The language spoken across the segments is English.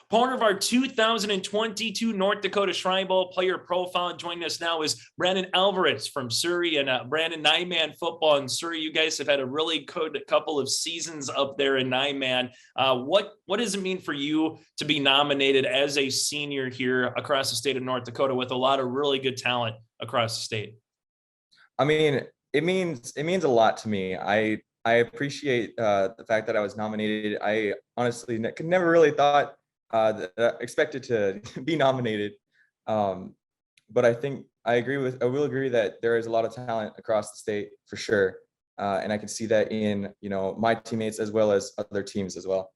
Part of our 2022 North Dakota Shrine Bowl player profile. And joining us now is Branden Alvarez from Surrey. And Branden, nine-man football in Surrey. You guys have had a really good couple of seasons up there in nine-man. What does it mean for you to be nominated as a senior here across the state of North Dakota with a lot of really good talent across the state? I mean, it means a lot to me. I appreciate the fact that I was nominated. I honestly could never really thought expected to be nominated. But I think I will agree that there is a lot of talent across the state for sure. And I can see that in, my teammates as well as other teams as well.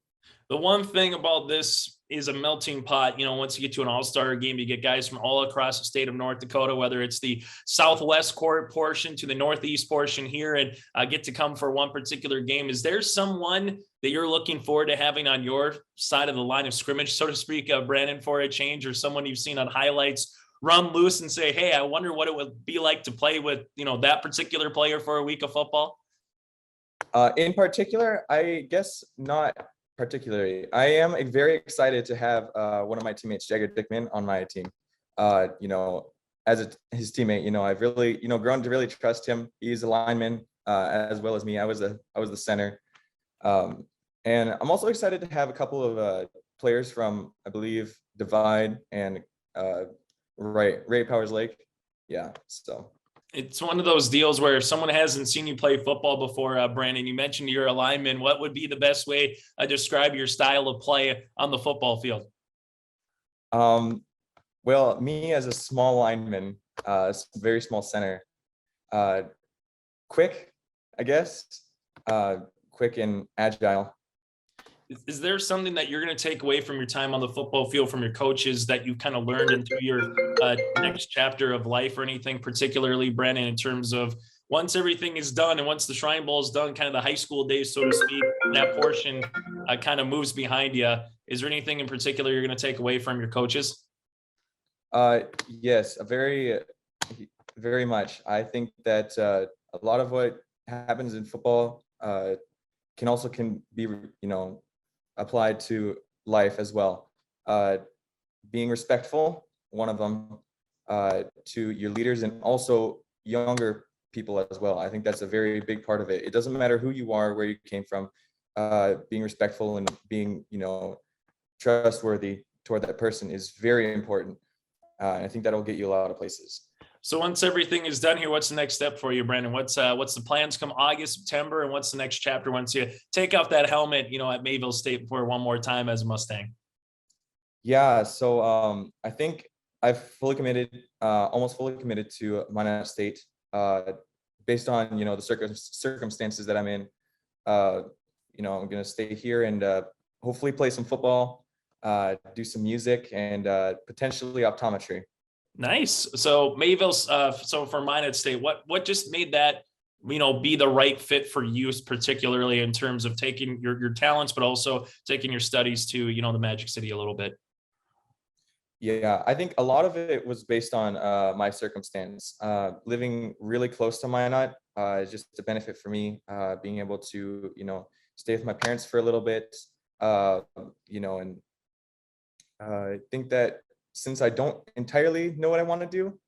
The one thing about this is a melting pot. Once you get to an all-star game, you get guys from all across the state of North Dakota, whether it's the southwest court portion to the northeast portion here, and get to come for one particular game. Is there someone that you're looking forward to having on your side of the line of scrimmage, so to speak, Branden, for a change, or someone you've seen on highlights run loose and say, hey, I wonder what it would be like to play with, that particular player for a week of football? In particular, I guess not particularly. I am very excited to have one of my teammates, Jagger Dickman, on my team. As his teammate, I've really, grown to really trust him. He's a lineman as well as me. I was the center. And I'm also excited to have a couple of players from, I believe, Divide and Ray Powers Lake. Yeah, so. It's one of those deals where if someone hasn't seen you play football before, Branden, you mentioned you're a lineman. What would be the best way to describe your style of play on the football field? Well, me as a small lineman, very small center, quick, I guess, quick and agile. Is there something that you're going to take away from your time on the football field from your coaches that you've kind of learned into your next chapter of life, or anything particularly, Branden, in terms of once everything is done and once the Shrine Bowl is done, kind of the high school days, so to speak, that portion kind of moves behind you? Is there anything in particular you're going to take away from your coaches? Yes, very, very much. I think that a lot of what happens in football can be, applied to life as well. Being respectful, one of them, to your leaders and also younger people as well. I think that's a very big part of it. It doesn't matter who you are, where you came from, being respectful and being, trustworthy toward that person is very important. I think that'll get you a lot of places. So once everything is done here, what's the next step for you, Branden? What's the plans come August, September, and what's the next chapter once you take off that helmet, at Mayville State for one more time as a Mustang? Yeah, so I think I've almost fully committed to Minot State, based on the circumstances that I'm in. I'm gonna stay here and hopefully play some football, do some music, and potentially optometry. Nice. So Mayville, so for Minot State, what just made that, be the right fit for you, particularly in terms of taking your talents, but also taking your studies to, the Magic City a little bit? Yeah, I think a lot of it was based on my circumstance. Living really close to Minot is just a benefit for me, being able to, stay with my parents for a little bit, and I think that since I don't entirely know what I want to do,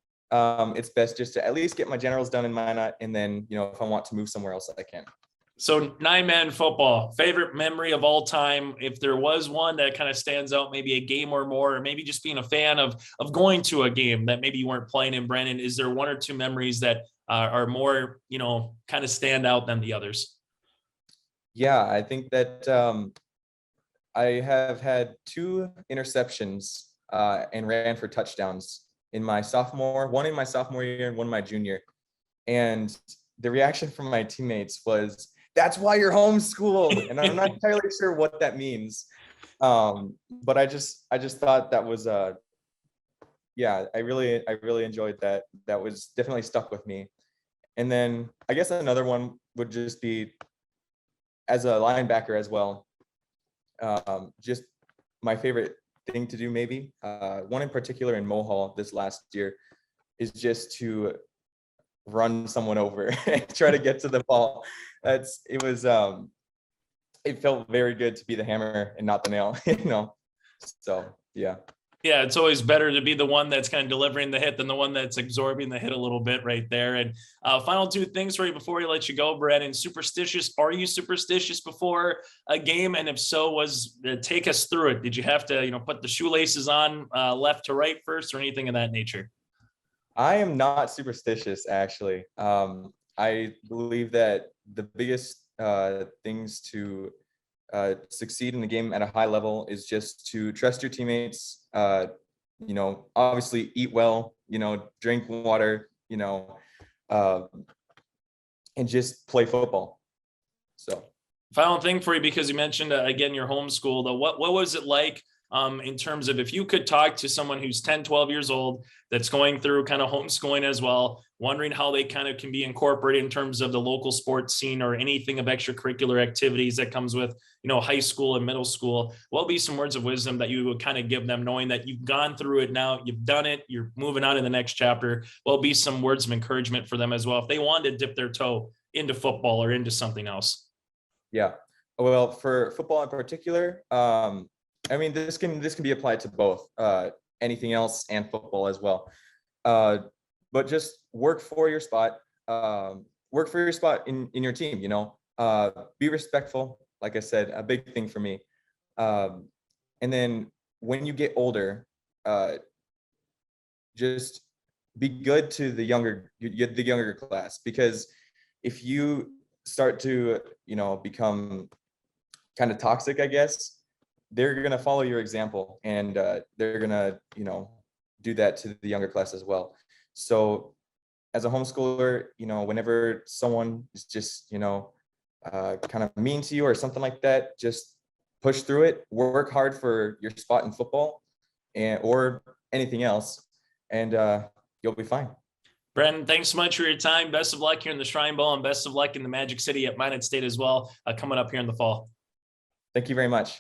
it's best just to at least get my generals done in Minot, and then, if I want to move somewhere else, I can. So nine-man football, favorite memory of all time, if there was one that kind of stands out, maybe a game or more, or maybe just being a fan of going to a game that maybe you weren't playing in, Branden, is there one or two memories that are more, kind of stand out than the others? Yeah, I think that I have had 2 interceptions and ran for touchdowns one in my sophomore year and one my junior. And the reaction from my teammates was, "That's why you're homeschooled." And I'm not entirely sure what that means. But I just thought that was I really enjoyed that. That was definitely stuck with me. And then I guess another one would just be as a linebacker as well. Just my favorite thing to do, maybe one in particular in Mohall this last year, is just to run someone over and try to get to the ball. It felt very good to be the hammer and not the nail. So yeah. Yeah, it's always better to be the one that's kind of delivering the hit than the one that's absorbing the hit a little bit right there. And final two things for you before we let you go, Branden. Superstitious? Are you superstitious before a game? And if so, take us through it. Did you have to, put the shoelaces on left to right first, or anything of that nature? I am not superstitious, actually. I believe that the biggest things to succeed in the game at a high level is just to trust your teammates. Obviously eat well. Drink water. Uh, and just play football. So. Final thing for you, because you mentioned again your homeschool. Though, what was it like? In terms of if you could talk to someone who's 10, 12 years old that's going through kind of homeschooling as well, wondering how they kind of can be incorporated in terms of the local sports scene or anything of extracurricular activities that comes with, high school and middle school, what would be some words of wisdom that you would kind of give them, knowing that you've gone through it now, you've done it, you're moving on to the next chapter? What would be some words of encouragement for them as well if they wanted to dip their toe into football or into something else? Yeah. Well, for football in particular, this can be applied to both anything else and football as well. But just work for your spot. Work for your spot in your team. Be respectful. Like I said, a big thing for me. And then when you get older, just be good to the younger class, because if you start to become kind of toxic, I guess, they're going to follow your example, and they're going to do that to the younger class as well. So as a homeschooler, whenever someone is just kind of mean to you or something like that, just push through it, work hard for your spot in football or anything else, and you'll be fine. Branden, thanks so much for your time. Best of luck here in the Shrine Bowl, and best of luck in the Magic City at Minot State as well, coming up here in the fall. Thank you very much.